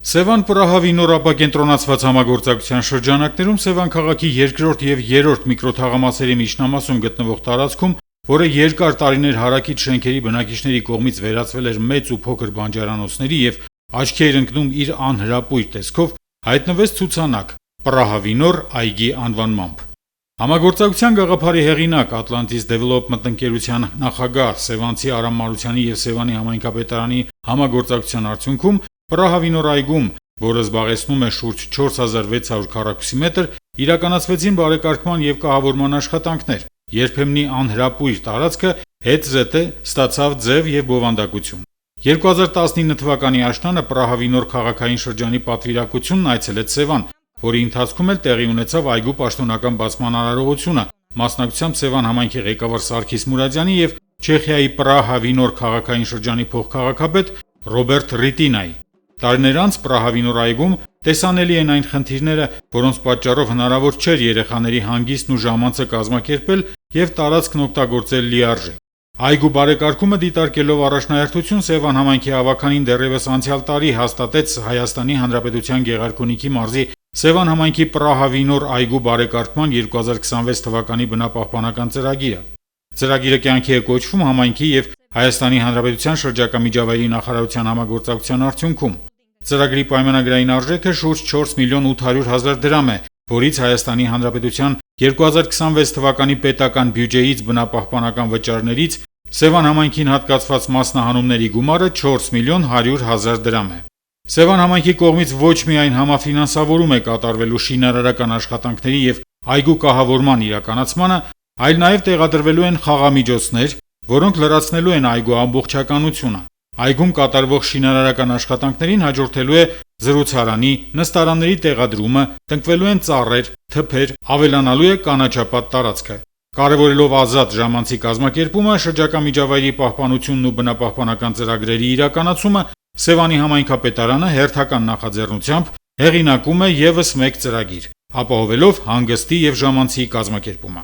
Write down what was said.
Սևան Պրահավի նոր ապակենտրոնացված համագործակցության շրջանակներում Սևան քաղաքի երկրորդ և երրորդ միկրոթաղամասերի միջնամասում գտնվող տարածքում, որը երկար տարիներ հարակից շենքերի բնակիչների կողմից վերածվել էր մեծ ու փոքր բանջարանոցների և աչքի էր ընկնում իր անհրապույր տեսքով, հայտնվեց ցուցանակ «Պրահավի նոր այգի» անվանմամբ։ Համագործակցության գաղափարի հեղինակ, Atlantis Development ընկերության նախագահ Սևանցի Արամ Մարությանի և Սևանի համայնքապետարանի համագործակցության արդյունքում Պրահավի նոր այգում, որը զբաղեցնում է շուրջ 4600 քառակուսի մետր, իրականացվեցին բարեկարգման և կահավորման աշխատանքներ։ Երբեմնի անհրապույր տարածքը հետ-զետե ստացավ ձև և բովանդակություն։ 2019 թվականի աշնանը Պրահավի նոր քաղաքային շրջանի պատվիրակությունն այցելեց Սևան, որի ընթացքում էլ տեղի ունեցավ այգու պաշտոնական բացման արարողությունը, մասնակցությամբ Սևան համայնքի ղեկավար Սարգիս Մուրադյանի և Չեխիայի Պրահավի նոր քաղաքային շրջանի փոխքաղաքապետ Ռոբերտ Ռիտինայի։ Տարիներ անց Պրահավի նոր այգում տեսանելի են այն խնդիրները, որոնց պատճառով հնարավոր չէր երեխաների հանգիստն ու ժամանցը կազմակերպել և տարածքն օգտագործել լիարժեք։ Այգու բարեկարգումը դիտարկելով առաջնահերթություն Սևան համայնքի ավագանին դեռևս անցյալ տարի հաստատեց Հայաստանի Հանրապետության Գեղարքունիքի մարզի Սևան համայնքի Պրահավի նոր այգու բարեկարգման 2026 թվականի բնապահպանական ծրագիրը։ Ծրագիրը կյանքի է կոչվում համայնքի և Հայաստանի Հանրապետության շրջակա միջավայրի նախարարության համագործակցության արդյունքում։ Ծրագրի պայմանագրային արժեքը շուրջ 4 միլիոն 800 հազար դրամ է, որից Հայաստանի Հանրապետության 2026 թվականի պետական բյուջեից բնապահպանական վճարներից Սևան համայնքին հատկացված մասնահանումների գումարը 4 միլիոն 100 հազար դրամ է։ Սևան համայնքի կողմից ոչ միայն համաֆինանսավորում է կատարվելու շինարարական աշխատանքների և այգու կահավորման իրականացմանը, այլ նաև տեղադրվելու են խաղամիջոցներ, որոնք լրացնելու են այգու ամբողջականությունը։ Այգում կատարվող շինարարական աշխատանքներին հաջորդելու է զրուցարանի, նստարանների տեղադրումը, տնկվելու են ծառեր, թփեր, ավելանալու է կանաչապատ տարածքը։ Կարևորելով ազատ ժամանցի կազմակերպումը, շրջակա միջավայրի պահպանությունն ու բնապահպանական ծրագրերի իրականացումը, Սևանի համայնքապետարանը հերթական նախաձեռնությամբ հեղինակում է ևս մեկ ծրագիր, ապահովելով հանգստի և ժամանցի կազմակերպումը։